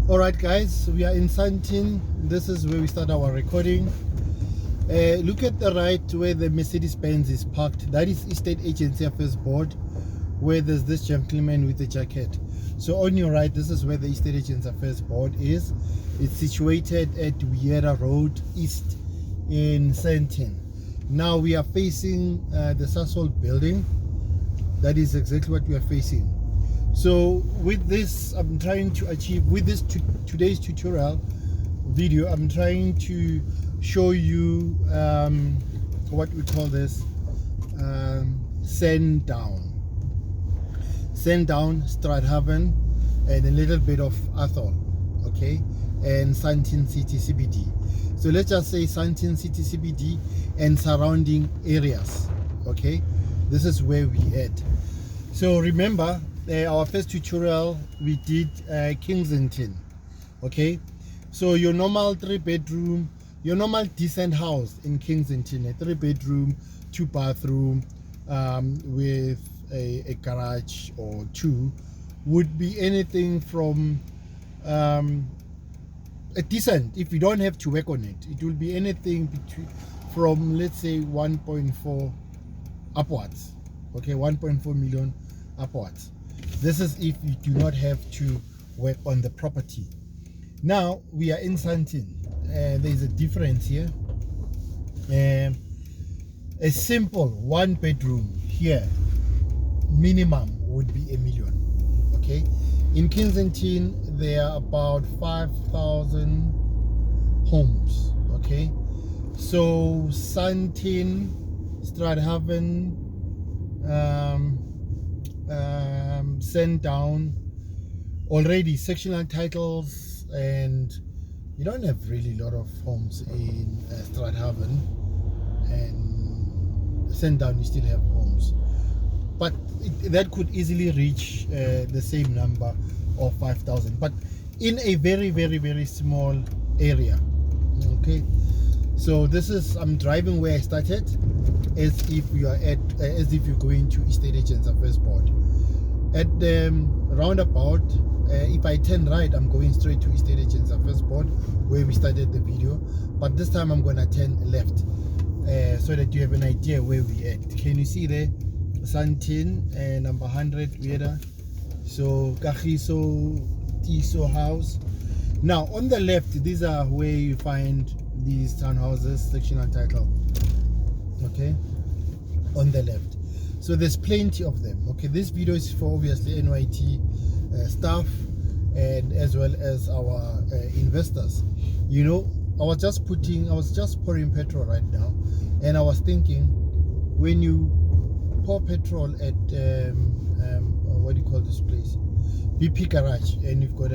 All right, guys, we are in Sandton. This is where we start our recording. Look at the right where the Mercedes-Benz is parked. That is Estate Agency Affairs Board, where there's this gentleman with a jacket. So on your right, this is where the Estate Agency Affairs Board is. It's situated at Wiera Road East in Sandton. Now we are facing the Sasol building. That is exactly what we are facing. So with this, I'm trying to achieve, with this today's tutorial video, I'm trying to show you what we call this Sandown, Strathavon, and a little bit of Athol, okay, and Sandton City CBD. So let's just say Sandton City CBD and surrounding areas, okay. This is where we at. So remember, our first tutorial we did Kensington, okay. So your normal 3-bedroom, your normal decent house in Kensington, a 3-bedroom 2-bathroom with a garage or 2 would be anything from a decent, if you don't have to work on it, it will be anything between from, let's say, 1.4 upwards, okay, 1.4 million upwards. This is if you do not have to work on the property. Now we are in Sandton. There is a difference here. A simple 1-bedroom here minimum would be $1 million, okay. In Kensington there are about 5,000 homes, okay. So Sandton, Strathavon, Sandown, already sectional titles, and you don't have really a lot of homes in Strathavon, and Sandown you still have homes, but that could easily reach the same number of 5,000, but in a very, very, very small area, okay. So this is, I'm driving where I started, as if you are at, as if you're going to Estate Agents Affairs Board. At the roundabout, if I turn right, I'm going straight to Estate Agents Affairs Board, where we started the video. But this time I'm gonna turn left, so that you have an idea where we at. Can you see there, Sandton, number 100 Wiera, so Kagiso Tiso house. Now on the left, these are where you find these townhouses, sectional title, okay, on the left. So there's plenty of them, okay. This video is for obviously NYT staff and as well as our investors. You know, I was just pouring petrol right now, and I was thinking, when you pour petrol at what do you call this place, BP garage, and you've got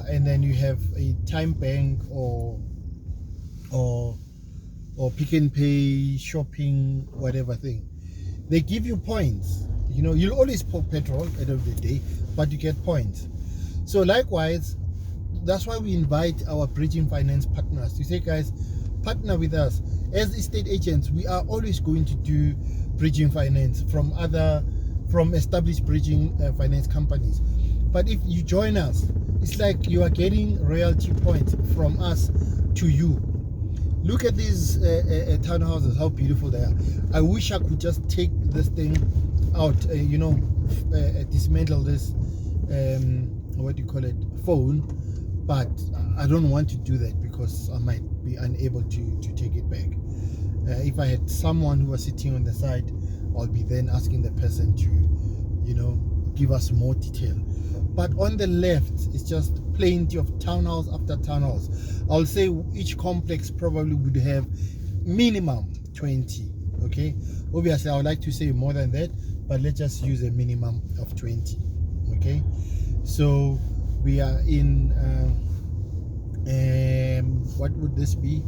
and then you have a time bank or Pick and Pay, shopping, whatever thing, they give you points. You know, you'll always pour petrol at the end of the day, but you get points. So likewise, that's why we invite our bridging finance partners to say, guys, partner with us. As estate agents, we are always going to do bridging finance from established bridging finance companies. But if you join us, it's like you are getting royalty points from us to you. Look at these townhouses, how beautiful they are. I wish I could just take this thing out, dismantle this, what do you call it, phone, but I don't want to do that because I might be unable to take it back. If I had someone who was sitting on the side, I'll be then asking the person to, give us more detail. But on the left, it's just plenty of townhouse after townhouse. I'll say each complex probably would have minimum 20, okay. Obviously I would like to say more than that, but let's just use a minimum of 20, okay. So we are in what would this be?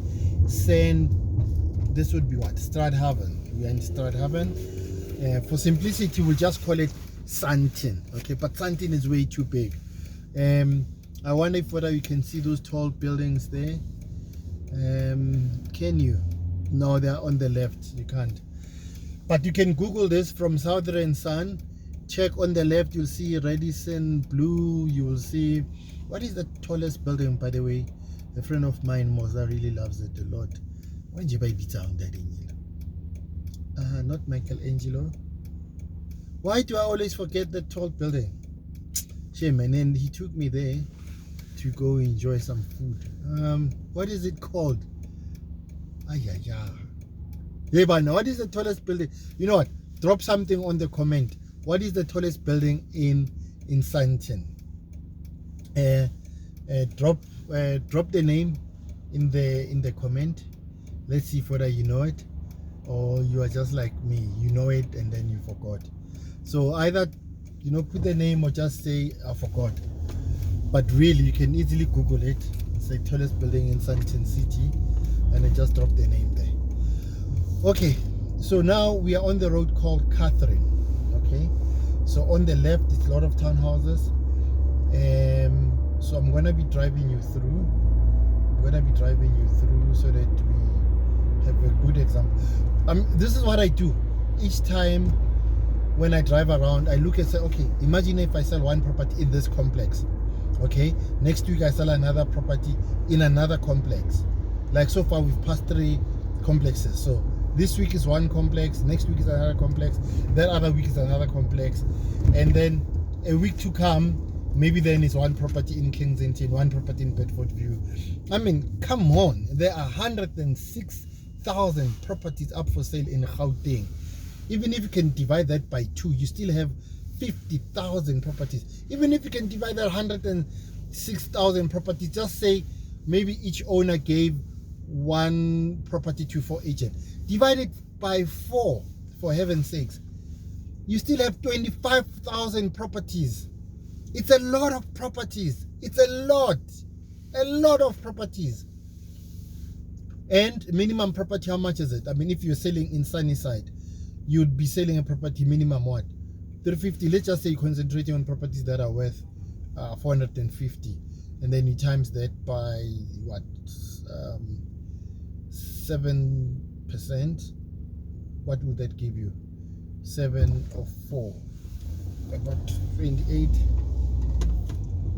This would be what? Strathavon. We are in Strathavon. For simplicity, we'll just call it Sandton, okay, but Sandton is way too big. I wonder if whether you can see those tall buildings there. Can you? No, they're on the left, you can't. But you can Google this, from Southern Sun check on the left, you'll see Radisson Blue. You will see, what is the tallest building, by the way? A friend of mine, Moza, really loves it a lot. When did you buy pizza on that? Not Michelangelo. Why do I always forget the tall building? Shame. And then he took me there to go enjoy some food. What is it called? Yeah, but now, what is the tallest building? You know what? Drop something on the comment. What is the tallest building in Sandton? Drop the name in the comment. Let's see whether you know it, or you are just like me. You know it and then you forgot. So either, you know, put the name or just say I forgot. But really, you can easily Google it. It's the tallest building in Sandton City, and then just drop the name there. Okay, so now we are on the road called Catherine. Okay, so on the left it's a lot of townhouses. So I'm gonna be driving you through. So that we have a good example. This is what I do each time when I drive around. I look and say, okay, imagine if I sell one property in this complex. Okay, next week I sell another property in another complex. Like so far we've passed 3 complexes. So this week is one complex, next week is another complex, that other week is another complex, and then a week to come, maybe then it's one property in Kensington, one property in Bedfordview. I mean, come on, there are 106,000 properties up for sale in Gauteng. Even if you can divide that by 2, you still have 50,000 properties. Even if you can divide that 106,000 properties, just say maybe each owner gave one property to 4 agents. Divide it by 4, for heaven's sakes. You still have 25,000 properties. It's a lot of properties. It's a lot of properties. And minimum property, how much is it? I mean, if you're selling in Sunnyside, you'd be selling a property minimum what? 350. Let's just say you're concentrating on properties that are worth 450, and then you times that by what? 7%. What would that give you? 7 of 4, about 28.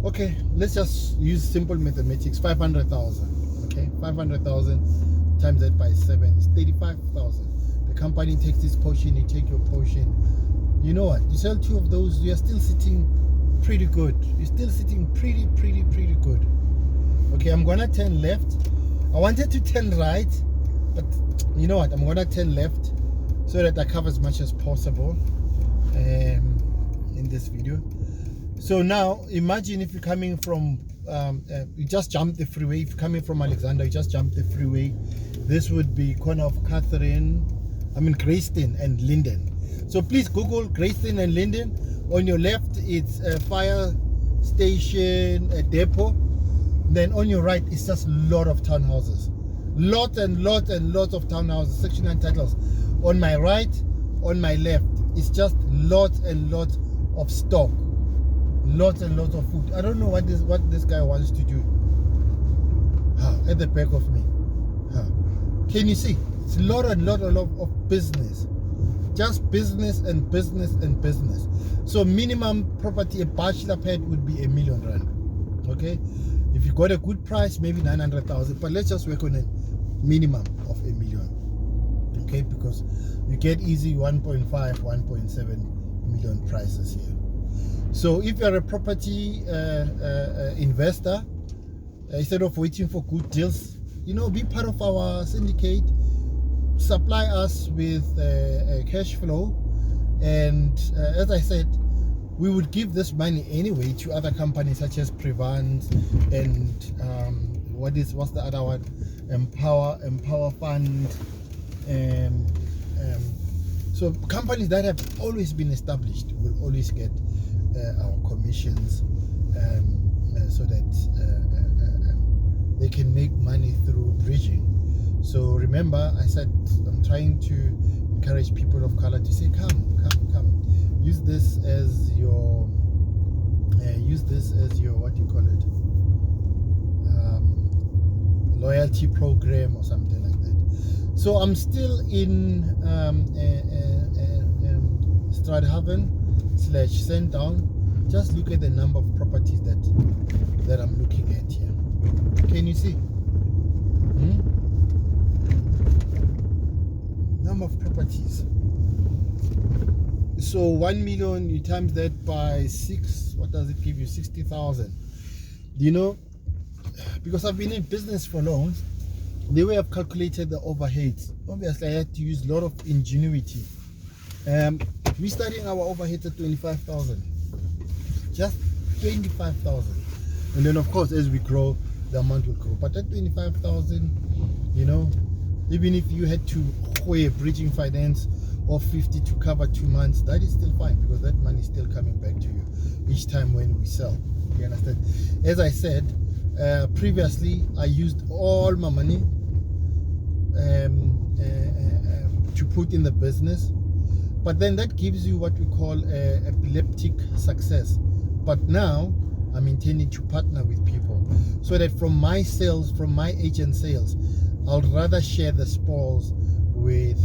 Okay, let's just use simple mathematics. 500,000. Okay, 500,000 times that by 7 is 35,000. The company takes this portion, you take your portion. You know what? You sell 2 of those, you are still sitting pretty good. You're still sitting pretty good. Okay, I'm gonna turn left. I wanted to turn right, but you know what? I'm gonna turn left so that I cover as much as possible in this video. So now imagine if you're coming from you just jump the freeway. If you're coming from Alexander, you just jump the freeway. This would be corner of Grayston and Linden. So please Google Grayston and Linden. On your left it's a fire station, a depot. Then on your right it's just a lot of townhouses. Lots of townhouses, section and titles. On my right, on my left, it's just lots and lots of stock. Lots and lots of food. I don't know what this guy wants to do. At the back of me. Can you see? It's a lot of business. Just business and business and business. So minimum property, a bachelor pad would be R1 million. Okay? If you got a good price, maybe 900,000. But let's just work on a minimum of R1 million. Okay? Because you get easy 1.5, 1.7 million prices here. So if you're a property investor, instead of waiting for good deals, you know, be part of our syndicate. Supply us with a cash flow, and as I said, we would give this money anyway to other companies such as Prevent and what's the other one? Empower Fund. So companies that have always been established will always get our commissions, so that they can make money through bridging. So remember, I said I'm trying to encourage people of color to say, come. Use this as your what do you call it? Loyalty program or something like that. So I'm still in Strathavon. Sandown, just look at the number of properties that I'm looking at here. Can you see? Number of properties. So 1 million, you times that by 6, what does it give you? 60,000. You know, because I've been in business for long, the way I've calculated the overheads, obviously I had to use a lot of ingenuity. We're starting our overheads at 25,000, just 25,000, and then of course as we grow the amount will grow. But at 25,000, you know, even if you had to pay a bridging finance of 50 to cover 2 months, that is still fine, because that money is still coming back to you each time when we sell. You understand? As I said previously, I used all my money to put in the business, but then that gives you what we call epileptic success. But now I'm intending to partner with people, so that from my sales, from my agent sales, I'll rather share the spoils with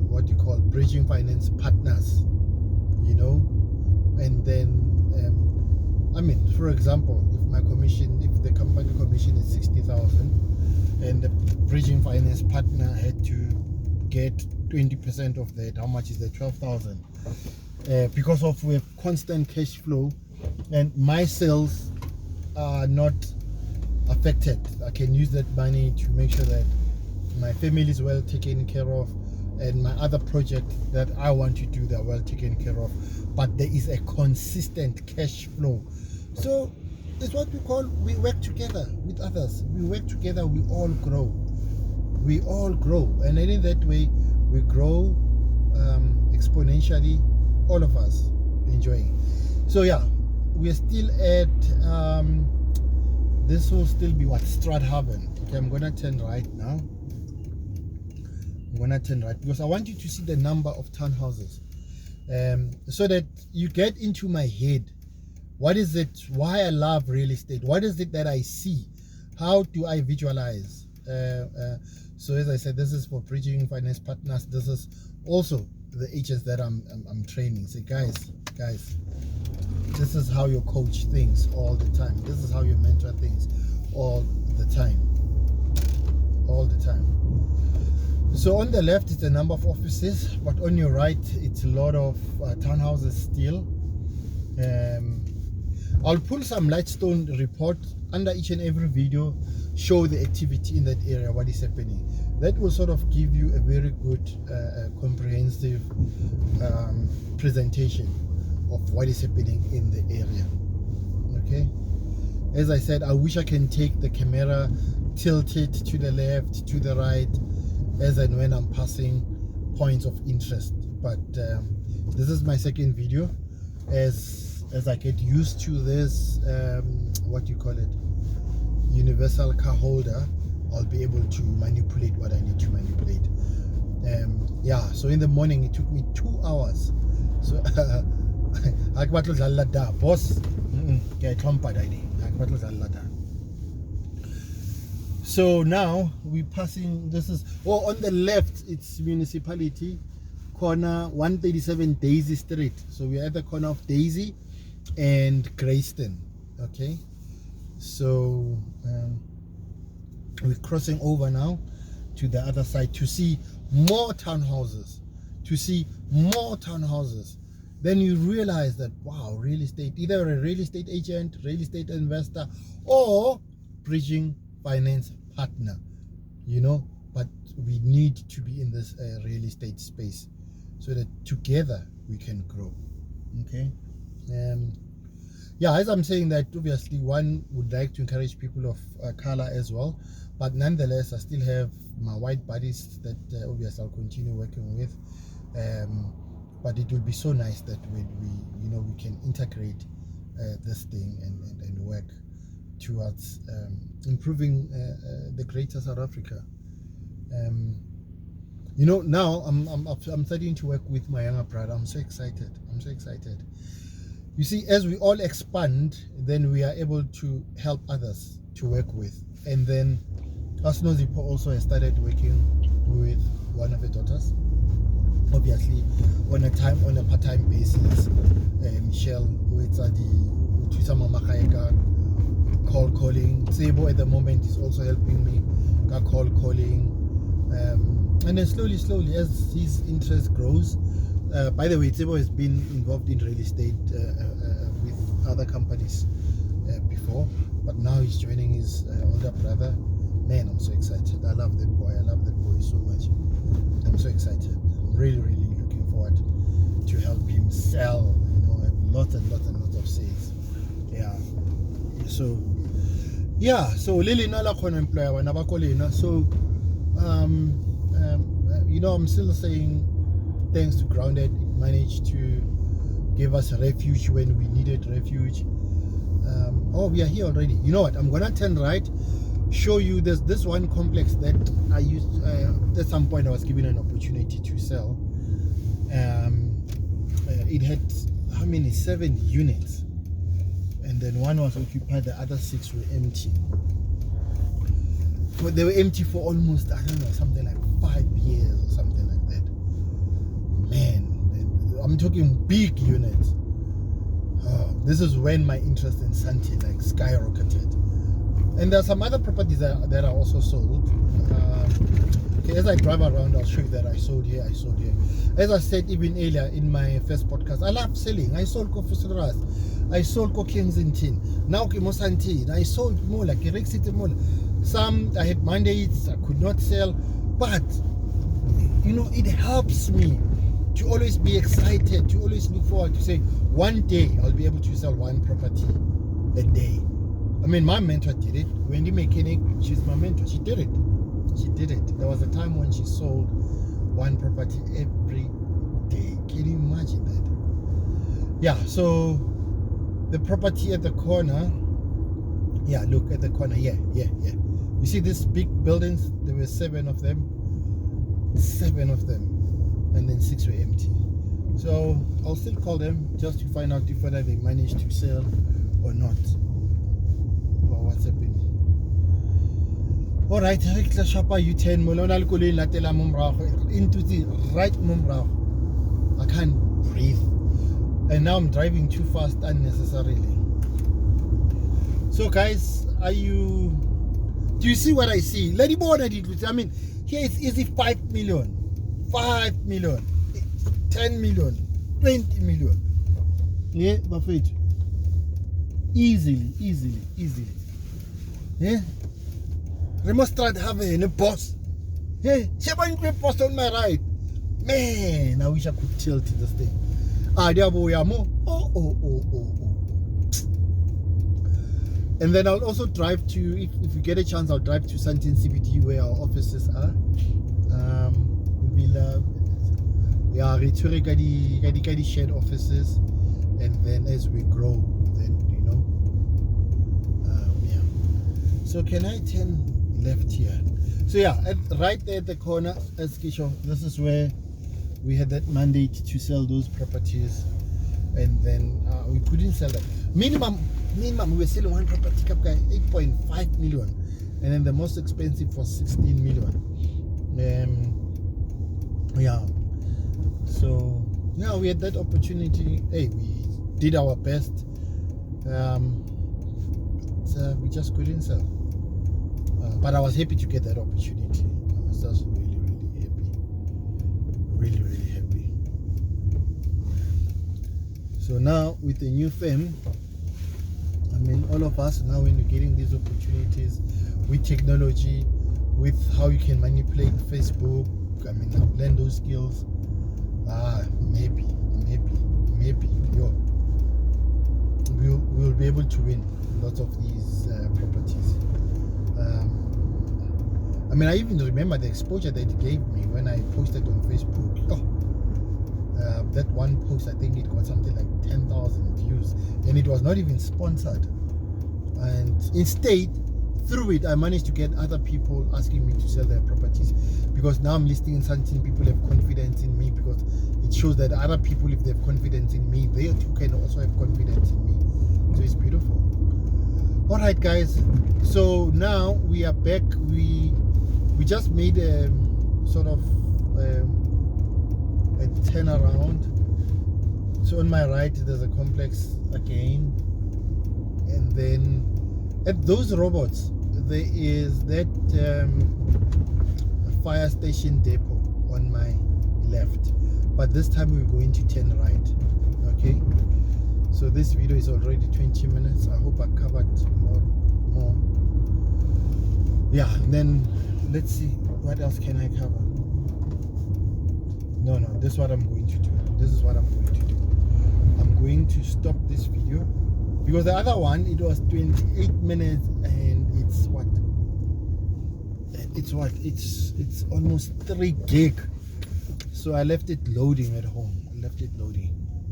what you call bridging finance partners, you know. And then I mean, for example, if my commission, if the company commission is 60,000 and the bridging finance partner had to get 20% of that, how much is that? 12,000. Because of we have constant cash flow and my sales are not affected, I can use that money to make sure that my family is well taken care of, and my other project that I want to do, they're well taken care of. But there is a consistent cash flow. So it's what we call, we work together with others. We work together, we all grow. We all grow. And in that way, we grow exponentially, all of us enjoying. So yeah, we're still at, this will still be what? Strathavon. Okay, I'm going to turn right now. I'm going to turn right because I want you to see the number of townhouses. So that you get into my head, what is it, why I love real estate, what is it that I see, how do I visualize. So as I said, this is for bridging finance partners, this is also the agents that I'm training. Say, guys, this is how your coach thinks all the time, this is how your mentor thinks all the time. So on the left is the number of offices, but on your right it's a lot of townhouses still. I'll pull some Lightstone report under each and every video, show the activity in that area, what is happening. That will sort of give you a very good comprehensive presentation of what is happening in the area. Okay, as I said, I wish I can take the camera tilted to the left, to the right, as and when I'm passing points of interest. But this is my second video. As I get used to this, what you call it, universal car holder, I'll be able to manipulate what I need to manipulate. Yeah, so in the morning it took me 2 hours. So boss. So now we're passing, this is, on the left it's municipality, corner 137 Daisy Street. So we're at the corner of Daisy and Grayston. Okay, so we're crossing over now to the other side to see more townhouses, Then you realize that, wow, real estate, either a real estate agent, real estate investor, or bridging finance partner, you know. But we need to be in this real estate space so that together we can grow. Okay. Yeah, as I'm saying that, obviously one would like to encourage people of color as well, but nonetheless I still have my white buddies that obviously I'll continue working with. But it will be so nice that we can integrate this thing and work towards improving the greater South Africa. Now I'm starting to work with my younger brother. I'm so excited. You see, as we all expand, then we are able to help others to work with. And then Asnozipo also has started working with one of her daughters. obviously on a part-time basis. Michelle, who is at the Twisama Makaika, call calling. Sebo at the moment is also helping me, call calling, and then slowly as his interest grows. By the way, Sebo has been involved in real estate with other companies before, but now he's joining his older brother. Man, I'm so excited. I love that boy. I love that boy so much. I'm so excited. I'm really looking forward to help him sell. You know, lots and lots of sales. Yeah. So Lily Nala Kona employer when Abakolina. So you know, I'm still saying thanks to Grounded, it managed to give us a refuge when we needed refuge. Oh, we are here already. You know what? I'm gonna turn right, show you this one complex that I used at some point. I was given an opportunity to sell. It had how many? 7 units, and then one was occupied. The other 6 were empty. But they were empty for almost, I don't know, something like 5 years or something like that. Man, I'm talking big units. This is when my interest in Sandton like skyrocketed. And there are some other properties that are also sold. Okay, as I drive around, I'll show you that I sold here. As I said even earlier in my first podcast, I love selling. I sold Kofusiras, I sold Kensington, now Sandton. I sold more like Eric City Mall. Some I had mandates I could not sell, but you know, it helps me to always be excited, to always look forward to say one day I'll be able to sell one property a day. I mean, my mentor did it. Wendy Mechanic, she's my mentor. She did it. There was a time when she sold one property every day. Can you imagine that? Yeah, so the property at the corner, yeah, look at the corner. Yeah. You see these big buildings? There were 7 of them. 7 of them. And then 6 were empty. So I'll still call them just to find out if whether they managed to sell or not. Or what's happening. Alright, U-turn into the right mumbrao. I can't breathe. And now I'm driving too fast unnecessarily. So guys, do you see what I see? Let it I mean, here it's easy 5 million. 5 million, 10 million, 20 million. Yeah, Buffett. Easily. Yeah. Strathavon, a boss. Hey, Shaban post on my right. Man, I wish I could tilt this thing. And then I'll also drive to, if we get a chance, I'll drive to Sandton CBD where our offices are. Yeah, the shared offices, and then as we grow, then you know, yeah. So can I turn left here? So yeah, right there at the corner, as Kisho, this is where we had that mandate to sell those properties, and then we couldn't sell them. Minimum we were selling one property, 8.5 million, and then the most expensive was 16 million. Yeah, so yeah, we had that opportunity. Hey, we did our best. We just couldn't sell, but I was happy to get that opportunity. I was just really happy. So now with the new firm, I mean, all of us now, when we're getting these opportunities with technology, with how you can manipulate Facebook, I mean, I've learned those skills. Maybe, yo, we'll be able to win lots of these properties. I mean, I even remember the exposure that it gave me when I posted on Facebook. That one post, I think it got something like 10,000 views, and it was not even sponsored. And instead, through it, I managed to get other people asking me to sell their properties, because now I'm listing in Sandton. People have confidence in me, because it shows that other people, if they have confidence in me, they too can also have confidence in me. So it's beautiful. All right, guys. So now we are back. We just made a sort of turn around. So on my right there's a complex again, and then at those robots there is that fire station depot on my left, but this time we're going to turn right. Okay, so this video is already 20 minutes. I hope I covered a lot more. Yeah, and then let's see what else can I cover. No, this is what I'm going to do. I'm going to stop this video because the other one, it was 28 minutes and it's almost 3 gig. So I left it loading at home.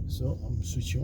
So I'm switching